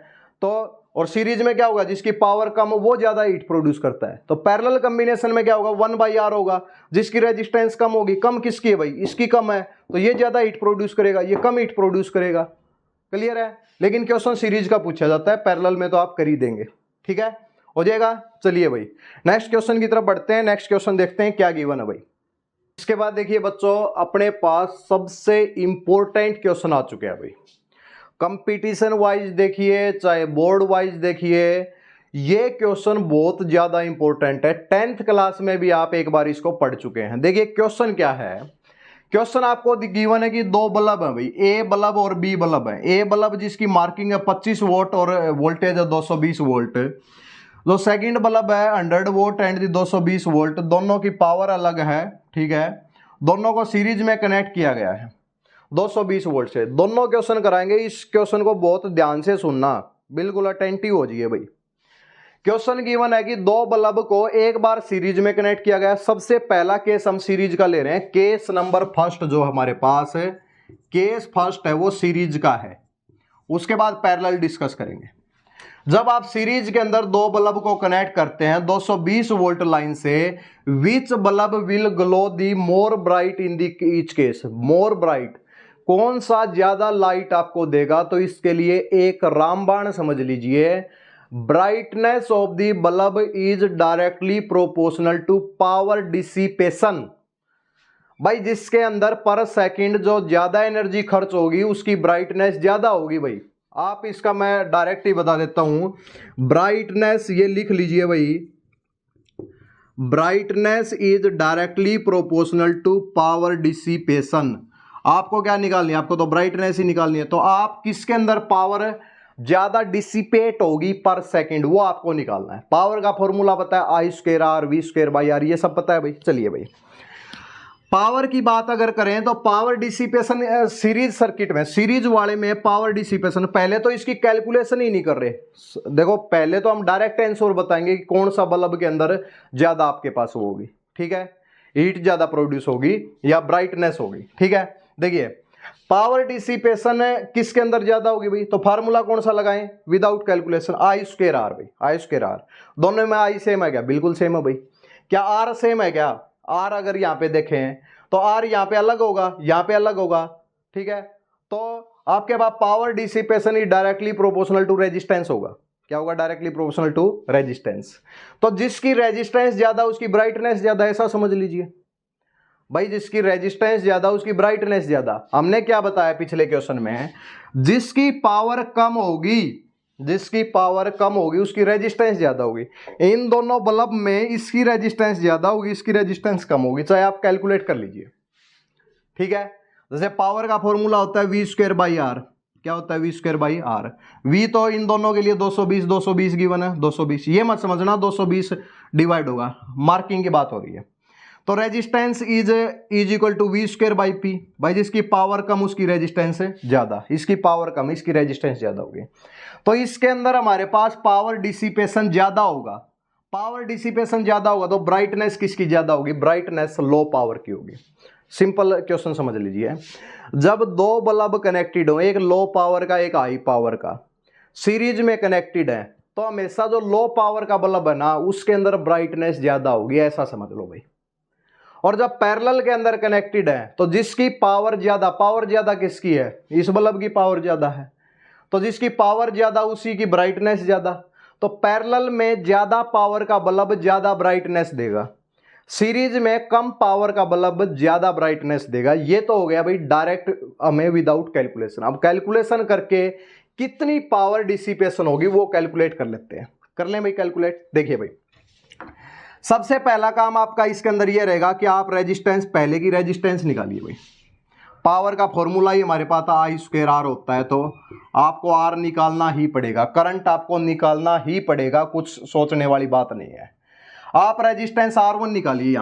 तो और सीरीज में क्या होगा, जिसकी पावर कम हो वो ज्यादा हीट प्रोड्यूस करता है। तो पैरेलल कॉम्बिनेशन में क्या होगा, 1/r होगा, जिसकी रेजिस्टेंस कम होगी। कम किसकी है भाई, इसकी कम है, तो ये ज्यादा हीट प्रोड्यूस करेगा, ये कम हीट प्रोड्यूस करेगा। क्लियर है, लेकिन क्वेश्चन सीरीज का पूछा जाता है, पैरेलल में तो आप कर ही देंगे। ठीक है, हो जाएगा। चलिए भाई नेक्स्ट क्वेश्चन की तरफ बढ़ते हैं। नेक्स्ट क्वेश्चन देखते हैं क्या गिवन है भाई। इसके बाद देखिए बच्चों, अपने पास सबसे इंपॉर्टेंट क्वेश्चन आ चुके हैं भाई। कंपटीशन वाइज देखिए चाहे बोर्ड वाइज देखिए, ये क्वेश्चन बहुत ज्यादा इंपॉर्टेंट है। 10th क्लास में भी आप एक बार इसको पढ़ चुके हैं। देखिए क्वेश्चन क्या है, क्वेश्चन आपको गिवन है कि दो बल्ब है भाई, ए बल्ब और बी बल्ब है। ए बल्ब जिसकी मार्किंग है 25 वोल्ट और वोल्टेज है 220 वोल्ट। जो सेकंड बल्ब है 100 वोल्ट एंड 220 वोल्ट, दोनों की पावर अलग है। ठीक है, दोनों को सीरीज में कनेक्ट किया गया है 220 वोल्ट से। दोनों क्वेश्चन कराएंगे, इस क्वेश्चन को बहुत ध्यान से सुनना, बिल्कुल अटेंटिव हो जाइए भाई। क्वेश्चन गिवन है कि दो बल्ब को एक बार सीरीज में कनेक्ट किया गया। सबसे पहला केस हम सीरीज का ले रहे हैं, केस नंबर फर्स्ट जो हमारे पास है, केस फर्स्ट है वो सीरीज का है। उसके बाद पैरेलल डिस्कस करेंगे। जब आप सीरीज के अंदर दो बल्ब को कनेक्ट करते हैं 220 वोल्ट लाइन से, which bulb will glow the more bright in the each case. More bright, कौन सा ज्यादा लाइट आपको देगा, तो इसके लिए एक रामबाण समझ लीजिए। Brightness of the bulb is directly proportional to power dissipation. भाई जिसके अंदर पर सेकंड जो ज्यादा एनर्जी खर्च होगी उसकी ब्राइटनेस ज्यादा होगी भाई। आप इसका मैं डायरेक्ट ही बता देता हूं, ब्राइटनेस ये लिख लीजिए भाई, brightness is directly proportional to power dissipation. आपको क्या निकालनी है, आपको तो ब्राइटनेस ही निकालनी है, तो आप किसके अंदर पावर ज्यादा डिसिपेट होगी पर सेकंड, वो आपको निकालना है। पावर का फॉर्मूला पता है, I square R V square by R, ये सब पता है भाई। चलिए भाई, पावर की बात अगर करें तो पावर डिसिपेशन सीरीज सर्किट में, सीरीज वाले में पावर डिसिपेशन, पहले तो इसकी कैलकुलेशन ही नहीं कर रहे। देखो पहले तो हम डायरेक्ट आंसर बताएंगे कि कौन सा बल्ब के अंदर ज्यादा आपके पास होगी, ठीक है, हीट ज्यादा प्रोड्यूस होगी या ब्राइटनेस होगी, ठीक है। देखिए पावर डिसिपेशन किसके अंदर ज्यादा होगी भाई, तो फार्मूला कौन सा लगाएं, without calculation, I square R भाई, आई स्क्वायर आर। दोनों में आई सेम है क्या, बिल्कुल सेम है भाई। क्या आर सेम है क्या, आर अगर यहां पे देखें तो आर यहां पे अलग होगा, यहां पे अलग होगा, ठीक है। तो आपके पास power dissipation is directly proportional to resistance होगा। क्या होगा, डायरेक्टली प्रोपोर्शनल टू रेजिस्टेंस। तो जिसकी रेजिस्टेंस ज्यादा उसकी ब्राइटनेस ज्यादा, ऐसा समझ लीजिए भाई, जिसकी रेजिस्टेंस ज्यादा उसकी ब्राइटनेस ज्यादा। हमने क्या बताया पिछले क्वेश्चन में, जिसकी पावर कम होगी, जिसकी पावर कम होगी उसकी रेजिस्टेंस ज्यादा होगी। इन दोनों बल्ब में इसकी रेजिस्टेंस ज्यादा होगी, इसकी रेजिस्टेंस कम होगी, चाहे आप कैलकुलेट कर लीजिए, ठीक है। जैसे पावर का फॉर्मूला होता है वी स्क्वायर बाई आर, क्या होता है V square by R. V तो इन दोनों के लिए 220 220 गिवन है, 220, ये मत समझना 220 डिवाइड होगा, मार्किंग की बात हो रही है। तो resistance is equal to V square by P, भाई जिसकी पावर कम उसकी रेजिस्टेंस ज्यादा, इसकी पावर कम इसकी रेजिस्टेंस ज्यादा होगी। तो इसके अंदर हमारे पास पावर डिसिपेशन ज्यादा होगा, पावर डिसिपेशन ज्यादा होगा तो ब्राइटनेस किसकी ज्यादा होगी, ब्राइटनेस लो पावर की होगी। सिंपल क्वेश्चन समझ लीजिए, जब दो बल्ब कनेक्टेड हो, एक लो पावर का एक हाई पावर का, सीरीज में कनेक्टेड है, तो हमेशा जो लो पावर का बल्ब है ना उसके अंदर ब्राइटनेस ज्यादा होगी, ऐसा समझ लो भाई। और जब पैरेलल के अंदर कनेक्टेड है तो जिसकी पावर ज्यादा किसकी है, इस बल्ब की पावर ज्यादा है, तो जिसकी पावर ज्यादा उसी की ब्राइटनेस ज्यादा। तो पैरेलल में ज्यादा पावर का बल्ब ज्यादा ब्राइटनेस देगा, सीरीज में कम पावर का बल्ब ज्यादा ब्राइटनेस देगा। ये तो हो गया भाई डायरेक्ट हमें विदाउट कैलकुलेशन। अब कैलकुलेशन करके कितनी पावर डिसिपेशन होगी वो कैलकुलेट कर लेते हैं, कर लें भाई कैलकुलेट। देखिए भाई, सबसे पहला काम आपका इसके अंदर ये रहेगा कि आप रेजिस्टेंस, पहले की रेजिस्टेंस निकालिए भाई। पावर का फॉर्मूला ही हमारे पास आई स्क्वायर आर होता है, तो आपको आर निकालना ही पड़ेगा, करंट आपको निकालना ही पड़ेगा, कुछ सोचने वाली बात नहीं है। आप रेजिस्टेंस R1 निकालिए,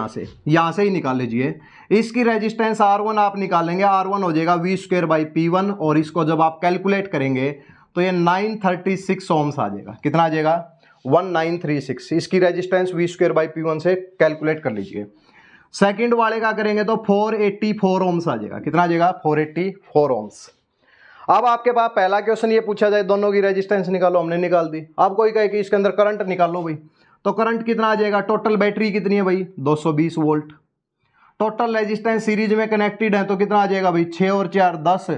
यहां से ही निकाल लीजिए। इसकी रेजिस्टेंस R1 आप निकालेंगे, R1 हो जाएगा वी स्क्वायर बाई P1, और इसको जब आप कैलकुलेट करेंगे तो ये 936 ओम्स आ जाएगा। कितना आ जाएगा, 1936। इसकी resistance we square by P1 से कैलकुलेट कर लीजिए। सेकंड वाले का करेंगे तो 484 ओम्स आ जाएगा। कितना आ जाएगा, 484 ओम्स। अब आपके पास पहला क्वेश्चन ये पूछा जाए दोनों की रेजिस्टेंस निकालो, हमने निकाल दी। अब कोई कहे कि इसके अंदर करंट निकालो भाई, तो करंट कितना आ जाएगा, टोटल बैटरी कितनी है भाई 220 वोल्ट, टोटल रेजिस्टेंस सीरीज में कनेक्टेड है तो कितना आ जाएगा भाई 6 और 4 10,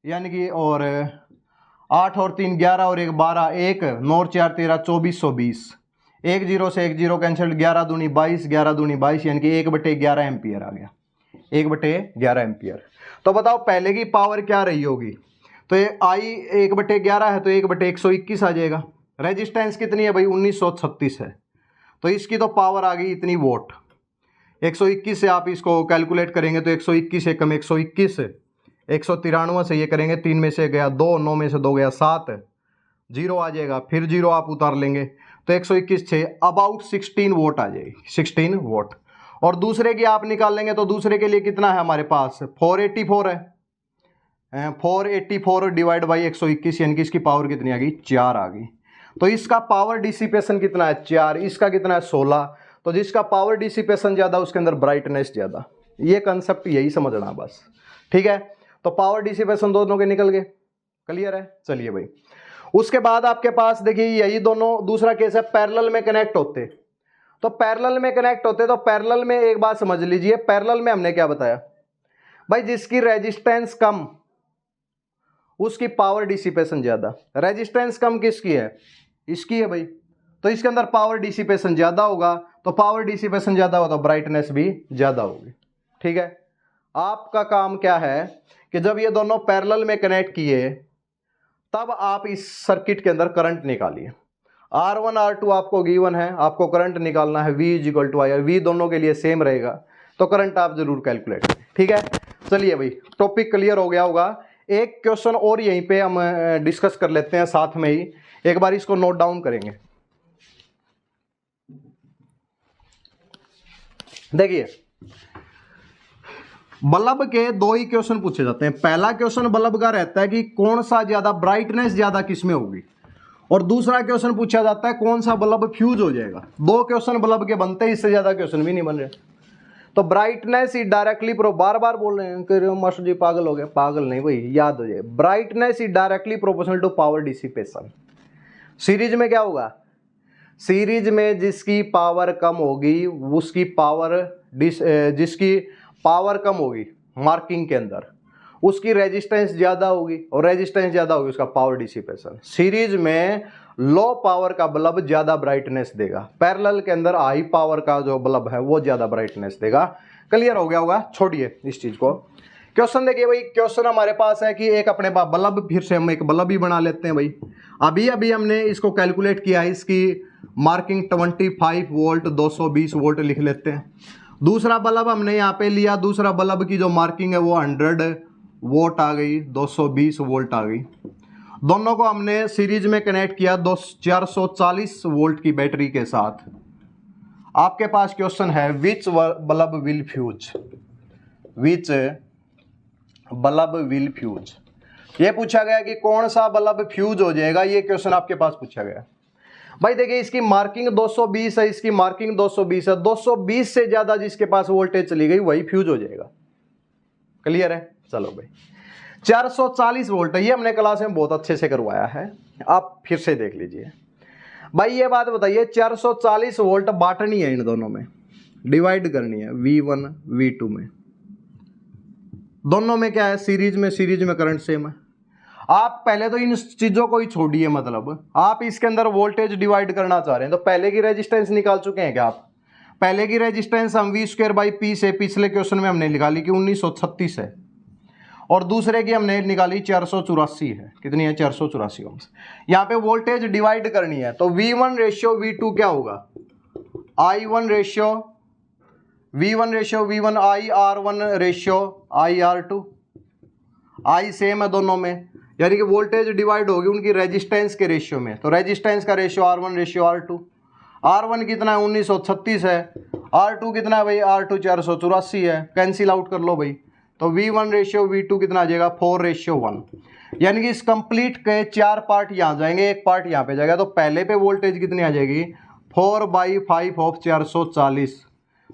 यानी कि और 8 और 3 11 और 1 12, 1 9 और 4 13 2420, 1 0 से 1 0 कैंसिल, 11 दूनी 22, 11 दूनी 22, यानी कि 1/11 एम्पियर आ गया, 1/11 एम्पियर। तो बताओ पहले की पावर क्या रही होगी, तो ये आई 1/11 है तो 1/121 आ जाएगा। रेजिस्टेंस कितनी है भाई 1936 है, तो इसकी तो पावर आ गई इतनी वोट। 121 से आप इसको कैलकुलेट करेंगे तो 121 से कम 121, 193 से ये करेंगे, 3 में से गया 2, 9 में से 2 गया 7, 0 आ जाएगा, फिर 0 आप उतार लेंगे तो 121 से अबाउट 16 वोट आ जाएगी, 16 वोट। और दूसरे की आप निकाल लेंगे तो दूसरे के लिए कितना है हमारे पास 484 है, 484 डिवाइड बाई 121, यानी कि इसकी पावर कितनी आ गई 4 आ गई। तो इसका पावर डिसिपेशन कितना है 4, इसका कितना है 16, तो जिसका पावर डिसिपेशन ज्यादा उसके अंदर ब्राइटनेस ज्यादा। ये कंसेप्ट यही समझना बस, ठीक है। तो पावर डिसिपेशन दोनों के निकल गए, क्लियर है। चलिए भाई, उसके बाद आपके पास देखिए यही दोनों, दूसरा केस है पैरेलल में कनेक्ट होते, तो पैरेलल में कनेक्ट होते तो पैरेलल में एक बात समझ लीजिए, पैरेलल में हमने क्या बताया भाई, जिसकी रेजिस्टेंस कम उसकी पावर डिसिपेशन ज्यादा। रेजिस्टेंस कम किसकी है, इसकी है भाई, तो इसके अंदर पावर डिसिपेशन ज्यादा होगा, तो पावर डिसिपेशन ज्यादा होगा तो ब्राइटनेस भी ज्यादा होगी, ठीक है। आपका काम क्या है कि जब ये दोनों पैरेलल में कनेक्ट किए तब आप इस सर्किट के अंदर करंट निकालिए। R1 R2 आपको गिवन है, आपको करंट निकालना है V equal to IR, V दोनों के लिए सेम रहेगा, तो करंट आप जरूर कैलकुलेट करें। ठीक है, चलिए भाई टॉपिक क्लियर हो गया होगा। एक क्वेश्चन और यहीं पे हम डिस्कस कर लेते हैं साथ में ही, एक बार इसको नोट डाउन करेंगे। देखिए बल्ब के दो ही क्वेश्चन पूछे जाते हैं। पहला क्वेश्चन बल्ब का रहता है कि कौन सा ज्यादा ब्राइटनेस ज्यादा किसमें होगी, और दूसरा क्वेश्चन पूछा जाता है कौन सा बल्ब फ्यूज हो जाएगा। दो क्वेश्चन बल्ब के बनते हैं, इससे ज्यादा क्वेश्चन भी नहीं बन रहे। तो ब्राइटनेस इज डायरेक्टली बार बार बोल रहे हैं कि मास्टर जी पागल हो गए, पागल नहीं भाई, याद हो जाए, brightness is directly proportional to power dissipation. Series में क्या होगा, सीरीज में जिसकी पावर कम होगी उसकी पावर जिसकी पावर कम होगी मार्किंग के अंदर उसकी रेजिस्टेंस ज्यादा होगी, और रेजिस्टेंस ज्यादा होगी उसका पावर डिसिपेशन। सीरीज में लो पावर का बल्ब ज्यादा ब्राइटनेस देगा, पैरेलल के अंदर हाई पावर का जो बल्ब है वो ज्यादा ब्राइटनेस देगा। क्लियर हो गया होगा, छोड़िए इस चीज को। क्वेश्चन देखिए भाई, क्वेश्चन हमारे पास है कि एक अपने पास बल्ब, फिर से हम एक बल्ब ही बना लेते हैं भाई। अभी अभी हमने इसको कैलकुलेट किया है, इसकी मार्किंग 25 वोल्ट 220 वोल्ट लिख लेते हैं। दूसरा बल्ब हमने यहाँ पे लिया, दूसरा बल्ब की जो मार्किंग है वो 100 वोल्ट आ गई, 220 वोल्ट आ गई। दोनों को हमने सीरीज में कनेक्ट किया 440 वोल्ट की बैटरी के साथ। आपके पास क्वेश्चन है which bulb will fuse, which bulb will fuse, ये पूछा गया कि कौन सा बल्ब फ्यूज हो जाएगा, ये क्वेश्चन आपके पास पूछा गया। भाई देखिए इसकी मार्किंग 220 है, इसकी मार्किंग 220 है, 220 से ज्यादा जिसके पास वोल्टेज चली गई वही फ्यूज हो जाएगा। क्लियर है, चलो भाई 440 वोल्ट है, ये हमने क्लास में बहुत अच्छे से करवाया है, आप फिर से देख लीजिए। भाई ये बात बताइए 440 वोल्ट बांटनी है, इन दोनों में डिवाइड करनी है, V1 V2 में, दोनों में क्या है सीरीज में करंट सेम है। आप पहले तो इन चीजों को ही छोड़िए, मतलब आप इसके अंदर वोल्टेज डिवाइड करना चाह रहे हैं तो पहले की रेजिस्टेंस निकाल चुके हैं क्या आप? पहले की रेजिस्टेंस हम V²/P से पिछले क्वेश्चन में हमने निकाली कि 1936 है, और दूसरे की हमने निकाली 484 है। कितनी है? 484 ओम्स। यहाँ पे वोल्टेज डिवाइड करनी है तो V1 रेशियो V2 क्या होगा? I1 ratio V1 ratio V1 I R1 ratio I R2। I same है दोनों में, यानी कि वोल्टेज डिवाइड होगी उनकी रेजिस्टेंस के रेशियो में, तो रेजिस्टेंस का ratio R1 ratio R2। R1 कितना है? 1936 है। R2 कितना है भाई? R2 484 है, कैंसिल आउट कर लो भाई, तो V1 रेशियो V2 कितना आ जाएगा? 4:1। यानी कि इस कंप्लीट के 4 पार्ट यहाँ जाएंगे, एक पार्ट यहाँ पे जाएगा, तो पहले पे वोल्टेज कितनी आ जाएगी? 4/5 ऑफ 440,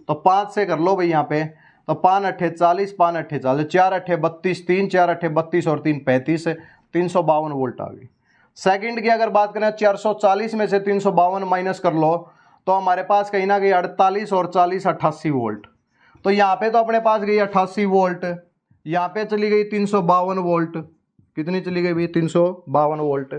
तो 5 से कर लो भाई यहाँ पे, तो 5 अट्ठे 40, 5 अट्ठे 40, 4 अट्ठे 32, 3 4 अट्ठे 32 और 3 35, 352 वोल्ट आ गई। सेकंड की अगर बात करें 440 में से 352 माइनस कर लो तो हमारे पास कहीं ना कहीं 48 और 40 88 वोल्ट। तो यहाँ पे तो अपने पास गई 88 वोल्ट, यहाँ पे चली गई 352 वोल्ट। कितनी चली गई भाई? 352 वोल्ट।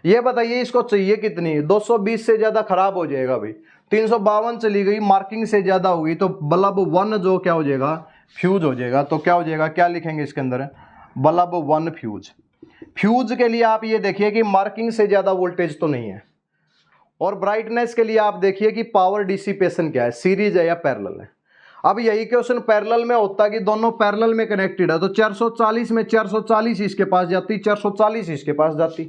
ये बताइए इसको चाहिए कितनी? 220 से ज्यादा खराब हो जाएगा भाई। 352 चली गई, मार्किंग से ज्यादा होगी तो बल्ब 1 जो क्या हो जाएगा? फ्यूज हो जाएगा। तो क्या हो जाएगा? क्या लिखेंगे इसके अंदर? Bulb 1 fuse. फ्यूज के लिए आप ये देखिए कि मार्किंग से ज्यादा वोल्टेज तो नहीं है, और ब्राइटनेस के लिए आप देखिए कि पावर डिसिपेशन क्या है, सीरीज है या पैरेलल है। अब यही क्वेश्चन पैरेलल में होता कि दोनों पैरेलल में कनेक्टेड है, तो 440 में 440 इसके पास जाती, 440 इसके पास जाती,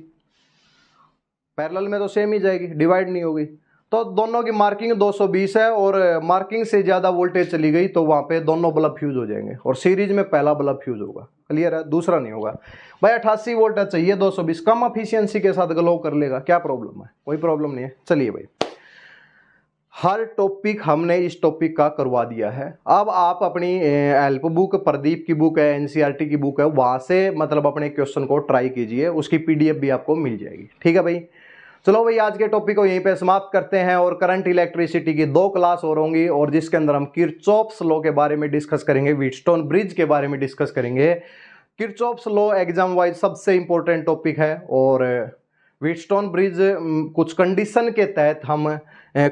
पैरेलल में तो सेम ही जाएगी, डिवाइड नहीं होगी। तो दोनों की मार्किंग 220 है, और मार्किंग से ज्यादा वोल्टेज चली गई तो वहां पे दोनों बल्ब फ्यूज हो जाएंगे, और सीरीज में पहला बल्ब फ्यूज होगा। क्लियर है? दूसरा नहीं होगा भाई। 88 वोल्ट चाहिए, 220 कम एफिशिएंसी के साथ ग्लो कर लेगा, क्या प्रॉब्लम है? कोई प्रॉब्लम नहीं है। चलिए भाई, हर टॉपिक हमने इस टॉपिक का करवा दिया है। अब आप अपनी हेल्प बुक, प्रदीप की बुक है, एनसीईआरटी की बुक है, वहां से मतलब अपने क्वेश्चन को ट्राई कीजिए, उसकी पीडीएफ भी आपको मिल जाएगी। ठीक है भाई, चलो भाई आज के टॉपिक को यहीं पे समाप्त करते हैं, और करंट इलेक्ट्रिसिटी की 2 क्लास और होंगी, और जिसके अंदर हम किरचॉफ्स लॉ के बारे में डिस्कस करेंगे, व्हीटस्टोन ब्रिज के बारे में डिस्कस करेंगे। किरचॉफ्स लॉ एग्जाम वाइज सबसे इंपॉर्टेंट टॉपिक है, और व्हीटस्टोन ब्रिज कुछ कंडीशन के तहत हम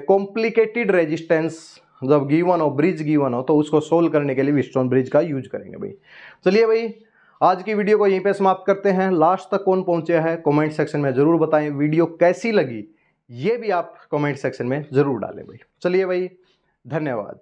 कॉम्प्लिकेटेड रेजिस्टेंस जब गिवन हो, ब्रिज गिवन हो, तो उसको सोल्व करने के लिए व्हीटस्टोन ब्रिज का यूज करेंगे भाई। चलिए भाई, आज की वीडियो को यहीं पे समाप्त करते हैं। लास्ट तक कौन पहुंचे है कमेंट सेक्शन में ज़रूर बताएं। वीडियो कैसी लगी ये भी आप कमेंट सेक्शन में ज़रूर डालें भाई। चलिए भाई, धन्यवाद।